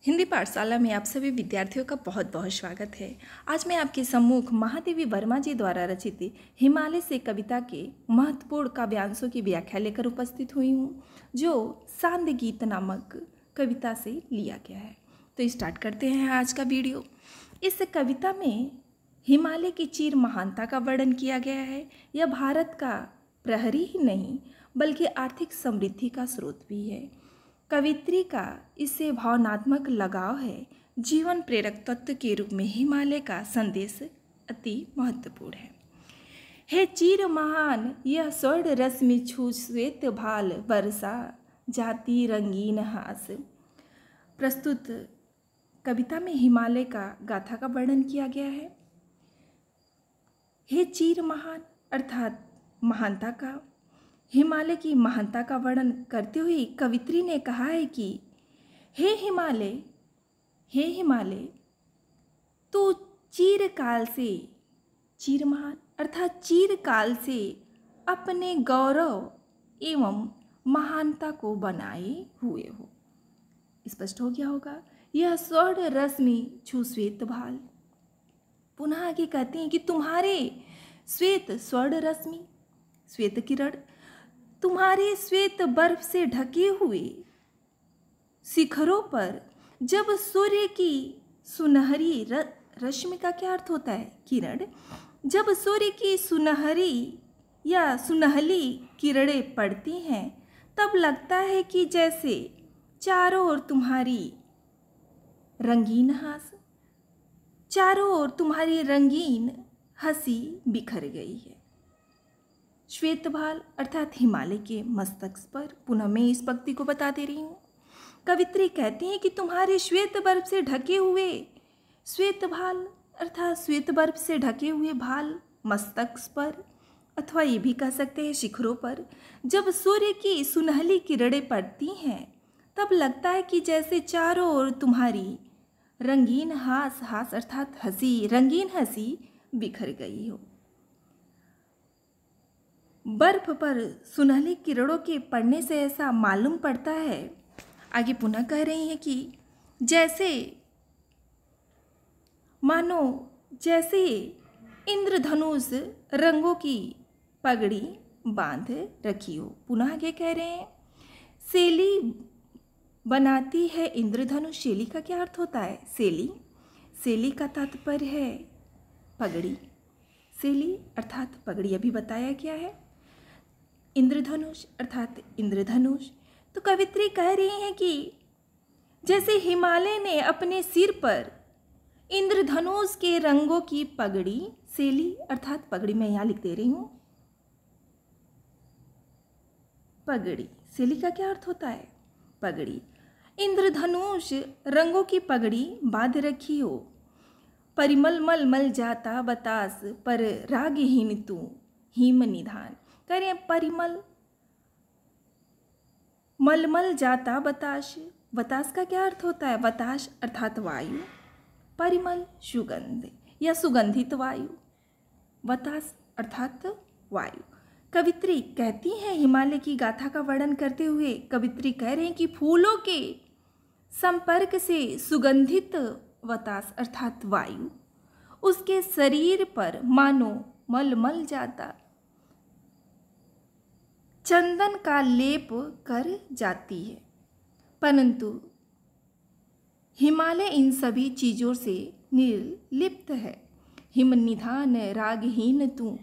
हिंदी पाठशाला में आप सभी विद्यार्थियों का बहुत बहुत स्वागत है। आज मैं आपके सम्मुख महादेवी वर्मा जी द्वारा रचित हिमालय से कविता के महत्वपूर्ण काव्यांशों की व्याख्या लेकर उपस्थित हुई हूँ, जो सांद गीत नामक कविता से लिया गया है। तो स्टार्ट करते हैं आज का वीडियो। इस कविता में हिमालय की चीर महानता का वर्णन किया गया है। यह भारत का प्रहरी ही नहीं बल्कि आर्थिक समृद्धि का स्रोत भी है। कवित्री का इससे भावनात्मक लगाव है। जीवन प्रेरक तत्व के रूप में हिमालय का संदेश अति महत्वपूर्ण है। हे चीर महान यह स्वर्ण रश्मि छू श्वेत भाल वर्षा जाति रंगीन हास। प्रस्तुत कविता में हिमालय का गाथा का वर्णन किया गया है। हे चीर महान अर्थात महानता का, हिमालय की महानता का वर्णन करते हुए कवित्री ने कहा है कि हे हिमालय तू चिरकाल से, चीर महान अर्थात चिरकाल से अपने गौरव एवं महानता को बनाए हुए हो। स्पष्ट हो गया होगा। यह स्वर्ण रश्मि छू श्वेत भाल। पुनः आगे कहते हैं कि तुम्हारे श्वेत स्वर्ण रश्मि, श्वेत किरण, तुम्हारे श्वेत बर्फ से ढके हुए शिखरों पर जब सूर्य की सुनहरी रश्मि का क्या अर्थ होता है? किरण। जब सूर्य की सुनहरी या सुनहली किरणें पड़ती हैं तब लगता है कि जैसे चारों ओर तुम्हारी रंगीन हंसी बिखर गई है। श्वेतभाल अर्थात हिमालय के मस्तक पर। पुनः मैं इस पंक्ति को बता दे रही हूँ। कवित्री कहती हैं कि तुम्हारे श्वेत बर्फ से ढके हुए, श्वेतभाल अर्थात श्वेत बर्फ से ढके हुए भाल मस्तक पर, अथवा ये भी कह सकते हैं शिखरों पर, जब सूर्य की सुनहली किरणें पड़ती हैं तब लगता है कि जैसे चारों ओर तुम्हारी रंगीन हास अर्थात हंसी, रंगीन हंसी बिखर गई हो। बर्फ पर सुनहली किरणों के पड़ने से ऐसा मालूम पड़ता है। आगे पुनः कह रही हैं कि जैसे मानो जैसे इंद्रधनुष रंगों की पगड़ी बांध रखी हो। पुनः आगे कह रहे हैं सेली बनाती है इंद्रधनुष। सेली का क्या अर्थ होता है? सेली का तात्पर्य है पगड़ी। सेली अर्थात पगड़ी अभी बताया गया है। इंद्रधनुष अर्थात इंद्रधनुष। तो कवित्री कह रही हैं कि जैसे हिमालय ने अपने सिर पर इंद्रधनुष के रंगों की पगड़ी, सेली अर्थात पगड़ी, मैं यहाँ लिख दे रही हूँ पगड़ी। सेली का क्या अर्थ होता है? पगड़ी। इंद्रधनुष रंगों की पगड़ी बांध रखी हो। परिमल मल मल जाता बतास पर रागहीन तू हिम निधान। करें परिमल मलमल जाता बतास। बतास का क्या अर्थ होता है? बतास अर्थात वायु। परिमल सुगंध या सुगंधित वायु। बतास अर्थात वायु। कवित्री कहती हैं हिमालय की गाथा का वर्णन करते हुए कवित्री कह रहे हैं कि फूलों के संपर्क से सुगंधित बतास अर्थात वायु उसके शरीर पर मानो मलमल जाता चंदन का लेप कर जाती है, परंतु हिमालय इन सभी चीज़ों से निर्लिप्त है। हिम निधान रागहीन तू,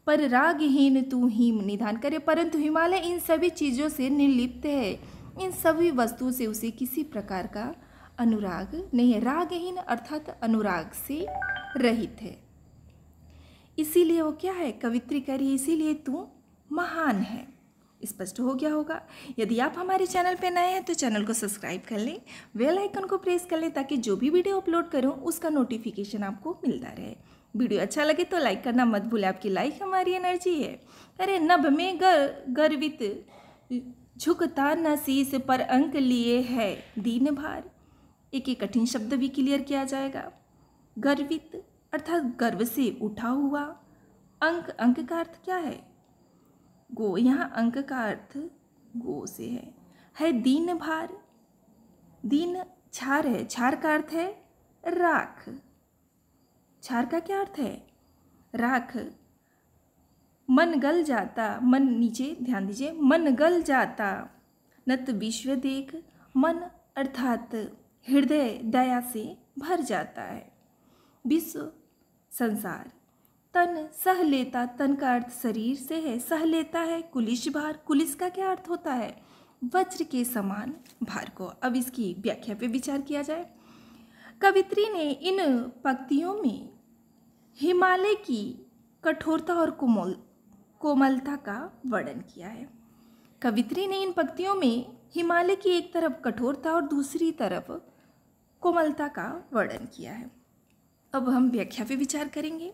पर रागहीन तू हिम निधान। करे परंतु हिमालय इन सभी चीज़ों से निर्लिप्त है। इन सभी वस्तुओं से उसे किसी प्रकार का अनुराग नहीं है। रागहीन अर्थात अनुराग से रहित है। इसीलिए वो क्या है? कवित्री कह रही है इसीलिए तू महान है। स्पष्ट हो गया होगा। यदि आप हमारे चैनल पर नए हैं तो चैनल को सब्सक्राइब कर लें, बेल आइकन को प्रेस कर लें ताकि जो भी वीडियो अपलोड करूं उसका नोटिफिकेशन आपको मिलता रहे। वीडियो अच्छा लगे तो लाइक करना मत भूलें, आपकी लाइक हमारी एनर्जी है। अरे नभ में गर्वित झुकता न शीस पर अंक लिए है दीन भार। एक कठिन शब्द भी क्लियर किया जाएगा। गर्वित अर्थात गर्व से उठा हुआ। अंक का अर्थ क्या है? गो। यहाँ अंक का अर्थ गो से है दीन भार। दीन क्षार है। क्षार का अर्थ है राख। क्षार का क्या अर्थ है? राख। मन गल जाता, मन नीचे ध्यान दीजिए, मन गल जाता नत विश्व देख, मन अर्थात हृदय दया से भर जाता है। विश्व संसार। तन सह लेता, तन का अर्थ शरीर से है, सह लेता है कुलिश भार। कुलिश का क्या अर्थ होता है? वज्र के समान भार को। अब इसकी व्याख्या पे विचार किया जाए। कवित्री ने इन पंक्तियों में हिमालय की कठोरता और कोमलता का वर्णन किया है। कवित्री ने इन पंक्तियों में हिमालय की एक तरफ कठोरता और दूसरी तरफ कोमलता का वर्णन किया है। अब हम व्याख्या पे विचार करेंगे।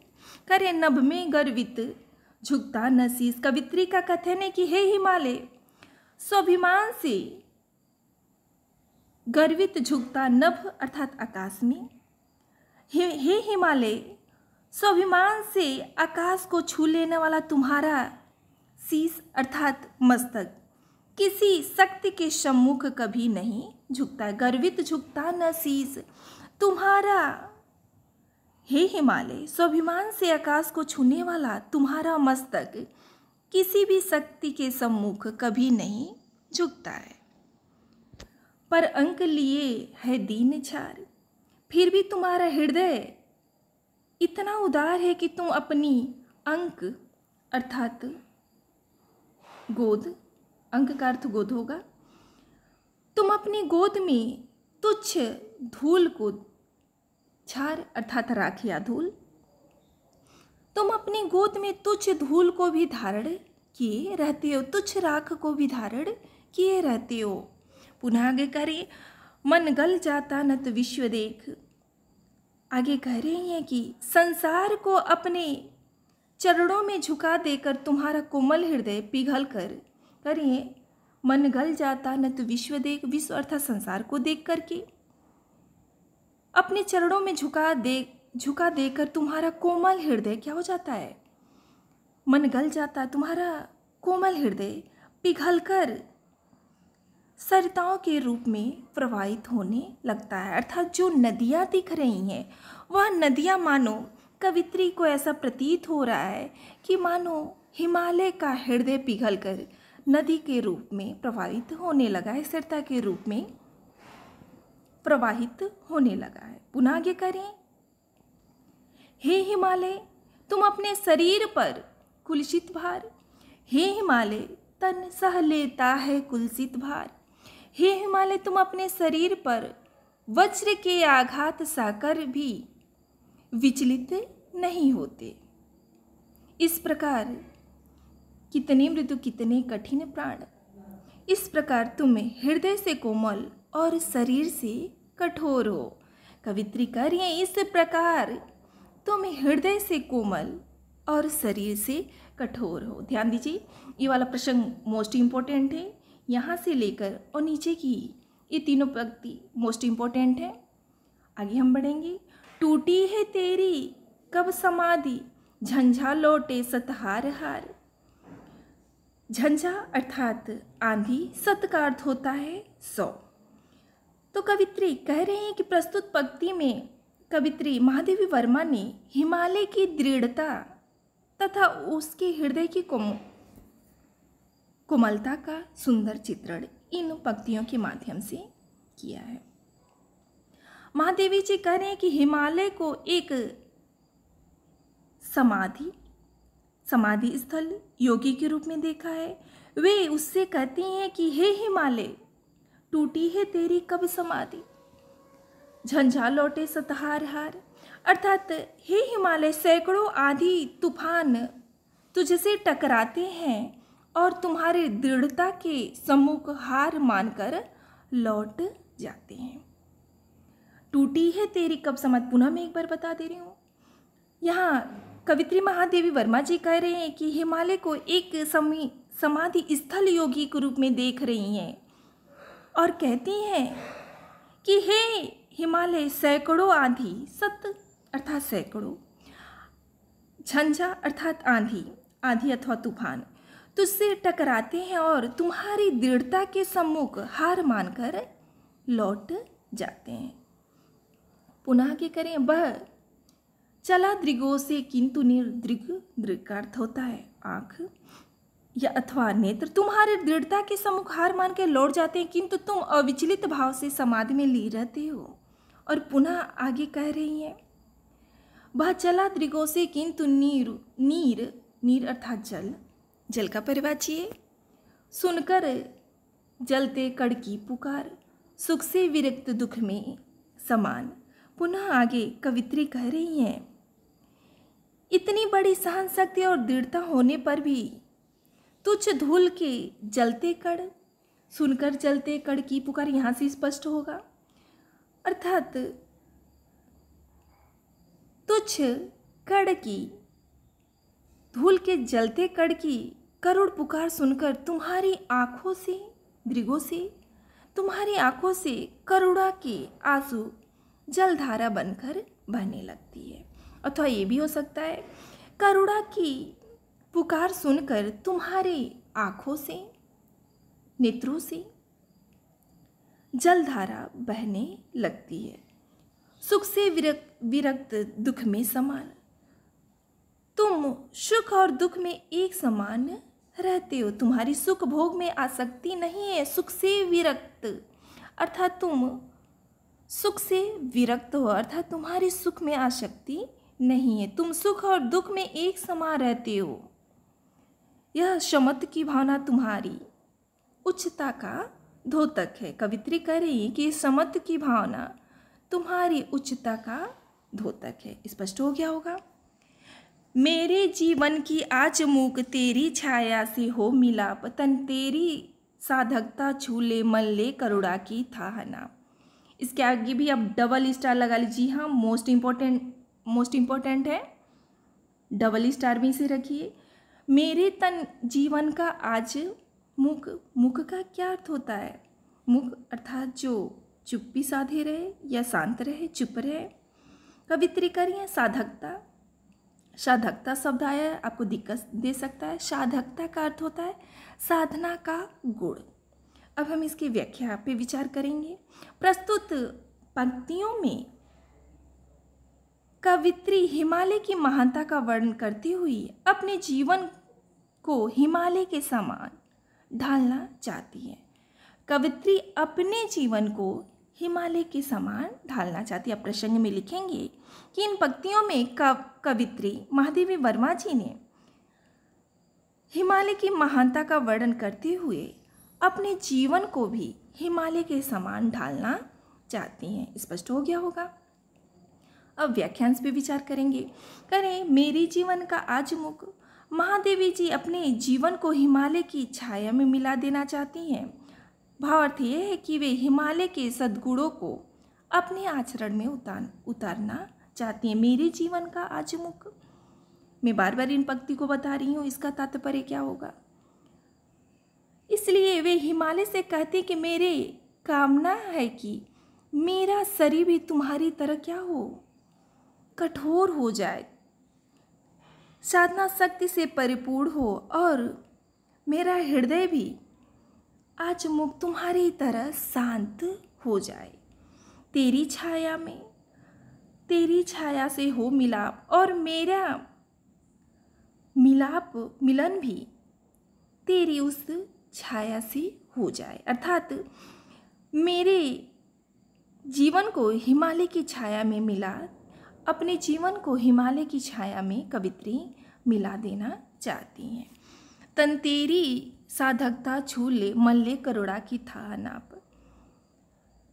करे नभ में गर्वित झुकता न शीस। कवित्री का कथन है कि हे हिमालय, स्वाभिमान से गर्वित झुकता, नभ अर्थात आकाश में, हे हिमालय, स्वाभिमान से आकाश को छू लेने वाला तुम्हारा शीश अर्थात मस्तक किसी शक्ति के सम्मुख कभी नहीं झुकता। गर्वित झुकता न शीश तुम्हारा, हे हिमालय, स्वाभिमान से आकाश को छूने वाला तुम्हारा मस्तक किसी भी शक्ति के सम्मुख कभी नहीं झुकता है। पर अंक लिए है दीन छार, फिर भी तुम्हारा हृदय इतना उदार है कि तुम अपनी अंक अर्थात गोद, अंक का अर्थ गोद होगा, तुम अपनी गोद में तुच्छ धूल को, छार अर्थात राख या धूल, तुम अपनी गोद में तुच्छ धूल को भी धारण किए रहते हो, तुच्छ राख को भी धारण किए रहते हो। पुनः आगे करें, मन गल जाता न तो विश्व देख। आगे कह रही हैं कि संसार को अपने चरणों में झुका देकर तुम्हारा कोमल हृदय पिघल कर, करिए मन गल जाता न तो विश्व देख, विश्व अर्थात संसार को देख करके अपने चरणों में झुका देकर तुम्हारा कोमल हृदय क्या हो जाता है? मन गल जाता, तुम्हारा कोमल हृदय पिघलकर सरिताओं के रूप में प्रवाहित होने लगता है। अर्थात जो नदियाँ दिख रही हैं वह नदियाँ मानो, कवित्री को ऐसा प्रतीत हो रहा है कि मानो हिमालय का हृदय पिघलकर नदी के रूप में प्रवाहित होने लगा है, सरिता के रूप में प्रवाहित होने लगा है। पुनः आगे करें, हे हिमालय, तुम अपने शरीर पर कुलसित भार, हे हिमालय, तन सह लेता है कुलसित भार, हे हिमालय, तुम अपने शरीर पर वज्र के आघात साकर भी विचलित नहीं होते। इस प्रकार कितने मृदु कितने कठिन प्राण, इस प्रकार तुम हृदय से कोमल और शरीर से कठोर हो। कवित्री कह रही है इस प्रकार तुम हृदय से कोमल और शरीर से कठोर हो। ध्यान दीजिए, ये वाला प्रसंग मोस्ट इम्पोर्टेंट है। यहाँ से लेकर और नीचे की ये तीनों पंक्ति मोस्ट इम्पोर्टेंट है। आगे हम बढ़ेंगे। टूटी है तेरी कब समाधि, झंझा लौटे सतहार हार। झंझा अर्थात आंधी, सत का अर्थ होता है 100। तो कवित्री कह रहे हैं कि प्रस्तुत पंक्ति में कवित्री महादेवी वर्मा ने हिमालय की दृढ़ता तथा उसके हृदय की कोमलता का सुंदर चित्रण इन पंक्तियों के माध्यम से किया है। महादेवी जी कह रहे हैं कि हिमालय को एक समाधि स्थल योगी के रूप में देखा है। वे उससे कहती हैं कि हे हिमालय, टूटी है तेरी कब समाधि, झंझा लौटे सतहार हार। अर्थात हे हिमालय, सैकड़ों आंधी तूफान तुझसे टकराते हैं और तुम्हारे दृढ़ता के सम्मुख हार मानकर लौट जाते हैं। टूटी है तेरी कब समाधि, पुनः मैं एक बार बता दे रही हूँ। यहाँ कवित्री महादेवी वर्मा जी कह रहे हैं कि हिमालय को एक समाधि स्थल योगी के रूप में देख रही हैं और कहती हैं कि हे हिमालय, सैकड़ों आंधी, सत अर्थात सैकड़ों, झंझा अर्थात आंधी अथवा तूफान तुझसे टकराते हैं और तुम्हारी दृढ़ता के सम्मुख हार मानकर लौट जाते हैं। पुनः आगे करें, वह चला दृगों से किंतु निर्दृग, दृग का अर्थ होता है आँख या अथवा नेत्र। तुम्हारे दृढ़ता के सम्मुख हार मान के लौट जाते हैं, किंतु तुम अविचलित भाव से समाधि में ली रहते हो। और पुनः आगे कह रही हैं, वह चला दृगों से किंतु नीर अर्थात जल, जल का परिवाची है। सुनकर जलते कड़ की पुकार, सुख से विरक्त दुख में समान। पुनः आगे कवित्री कह रही हैं, इतनी बड़ी सहन शक्ति और दृढ़ता होने पर भी तुच्छ धूल के जलते कड़, सुनकर जलते कड़ की पुकार, यहाँ से स्पष्ट होगा अर्थात तुच्छ कड़ की, धूल के जलते कड़ की करुण पुकार सुनकर तुम्हारी आंखों से, दृगों से, तुम्हारी आंखों से करुणा के आंसू जलधारा बनकर बहने लगती है। अथवा ये भी हो सकता है, करुणा की पुकार सुनकर तुम्हारे आंखों से, नेत्रों से जलधारा बहने लगती है। सुख से विरक्त दुख में समान, तुम सुख और दुख में एक समान रहते हो। तुम्हारी सुख भोग में आसक्ति नहीं है। सुख से विरक्त अर्थात तुम सुख से विरक्त हो, अर्थात तुम्हारी सुख में आसक्ति नहीं है। तुम सुख और दुख में एक समान रहते हो। यह समत्व की भावना तुम्हारी उच्चता का द्योतक है। कवित्री कह रही है कि समत्व की भावना तुम्हारी उच्चता का द्योतक है। स्पष्ट हो गया होगा। मेरे जीवन की आज मूक तेरी छाया से हो मिलाप, तन तेरी साधकता छूले मन ले करुणा की थाहना। इसके आगे भी आप डबल स्टार लगा लीजिए। हाँ, मोस्ट इम्पोर्टेंट है, डबल स्टार भी इसे रखिए। मेरे तन जीवन का आज मुख, मुख का क्या अर्थ होता है? मुख अर्थात जो चुप्पी साधे रहे या शांत रहे, चुप रहे। कवित्री करिए साधकता, साधकता शब्द आया है, आपको दिक्कत दे सकता है। साधकता का अर्थ होता है साधना का गुण। अब हम इसकी व्याख्या पे विचार करेंगे। प्रस्तुत पंक्तियों में कवित्री हिमालय की महानता का वर्णन करती हुई अपने जीवन को हिमालय के समान ढालना चाहती है। कवित्री अपने जीवन को हिमालय के समान ढालना चाहती है। आप प्रसंग में लिखेंगे कि इन पंक्तियों में कवित्री महादेवी वर्मा जी ने हिमालय की महानता का वर्णन करते हुए अपने जीवन को भी हिमालय के समान ढालना चाहती हैं। स्पष्ट हो गया होगा। अब व्याख्यांश पे विचार करें। मेरे जीवन का आज मुख, महादेवी जी अपने जीवन को हिमालय की छाया में मिला देना चाहती हैं। भावार्थ यह है कि वे हिमालय के सद्गुणों को अपने आचरण में उतारना चाहती हैं। मेरे जीवन का आज मुख, मैं बार बार इन पंक्ति को बता रही हूँ, इसका तात्पर्य क्या होगा? इसलिए वे हिमालय से कहते कि मेरे कामना है कि मेरा शरीर भी तुम्हारी तरह क्या हो, कठोर हो जाए, साधना शक्ति से परिपूर्ण हो, और मेरा हृदय भी आज मुख तुम्हारी तरह शांत हो जाए। तेरी छाया में, तेरी छाया से हो मिलाप, और मेरा मिलन भी तेरी उस छाया से हो जाए। अर्थात मेरे जीवन को हिमालय की छाया में मिला, अपने जीवन को हिमालय की छाया में कवित्री मिला देना चाहती हैं। तन तेरी साधकता छू ले, मन ले करुणा की था नाप।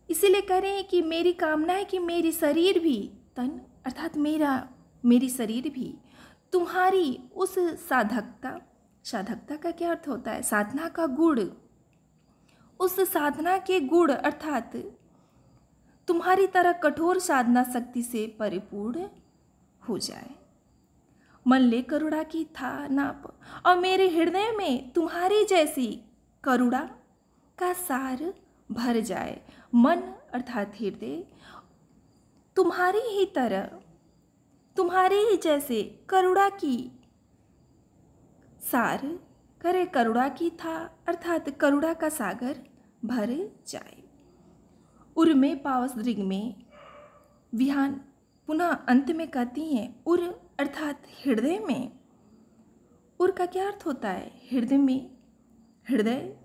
इसीलिए कह रहे हैं कि मेरी कामना है कि मेरी शरीर भी, तन अर्थात मेरी शरीर भी तुम्हारी उस साधकता, साधकता का क्या अर्थ होता है? साधना का गुण, उस साधना के गुण अर्थात तुम्हारी तरह कठोर साधना शक्ति से परिपूर्ण हो जाए। मन ले करुणा की था नाप, और मेरे हृदय में तुम्हारी जैसी करुणा का सार भर जाए। मन अर्थात हृदय तुम्हारी ही तरह, तुम्हारी ही जैसे करुणा की सार करे, करुणा की था अर्थात करुणा का सागर भर जाए। उर में पावस दृग में विहान पुनः अंत में कहती हैं उर अर्थात हृदय में। उर का क्या अर्थ होता है? हृदय में। हृदय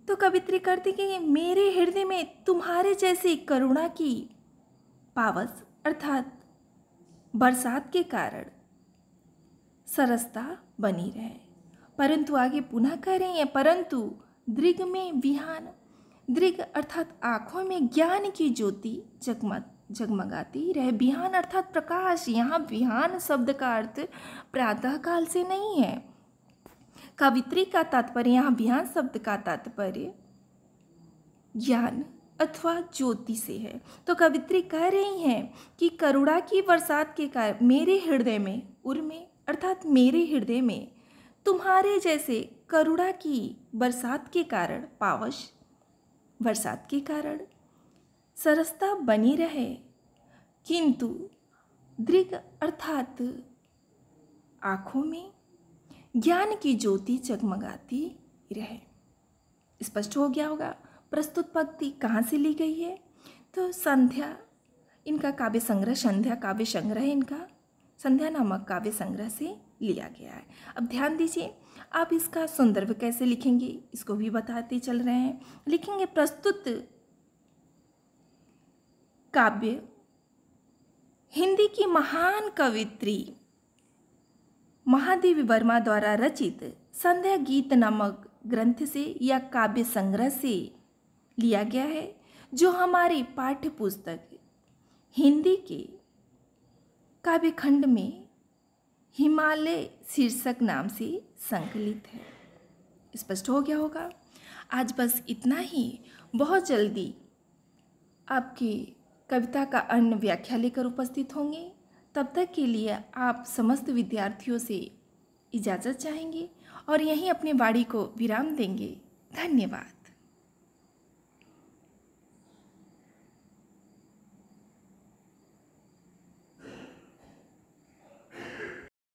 तो कवित्री करती कि मेरे हृदय में तुम्हारे जैसी करुणा की पावस अर्थात बरसात के कारण सरसता बनी रहे। परंतु आगे पुनः कह रही हैं परंतु दृग में विहान। दृग अर्थात आँखों में ज्ञान की ज्योति जगमगाती रहे। विहान अर्थात प्रकाश। यहाँ विहान शब्द का अर्थ प्रातः काल से नहीं है। कवित्री का तात्पर्य, यहाँ विहान शब्द का तात्पर्य ज्ञान अथवा ज्योति से है। तो कवित्री कह रही हैं कि करुणा की बरसात के कारण मेरे हृदय में, उर में अर्थात मेरे हृदय में तुम्हारे जैसे करुणा की बरसात के कारण, पावश बरसात के कारण सरसता बनी रहे, किंतु दृग अर्थात आँखों में ज्ञान की ज्योति जगमगाती रहे। स्पष्ट हो गया होगा। प्रस्तुत पंक्ति कहाँ से ली गई है? तो संध्या, इनका काव्य संग्रह, संध्या काव्य संग्रह इनका संध्या नामक काव्य संग्रह से लिया गया है। अब ध्यान दीजिए, आप इसका संदर्भ कैसे लिखेंगे इसको भी बताते चल रहे हैं। लिखेंगे प्रस्तुत काव्य हिंदी की महान कवित्री महादेवी वर्मा द्वारा रचित संध्या गीत नामक ग्रंथ से या काव्य संग्रह से लिया गया है, जो हमारी पाठ्य पुस्तक हिंदी के काव्य खंड में हिमालय शीर्षक नाम से संकलित है। स्पष्ट हो गया होगा। आज बस इतना ही। बहुत जल्दी आपकी कविता का अन्य व्याख्या लेकर उपस्थित होंगे। तब तक के लिए आप समस्त विद्यार्थियों से इजाज़त चाहेंगे और यहीं अपनी वाणी को विराम देंगे। धन्यवाद।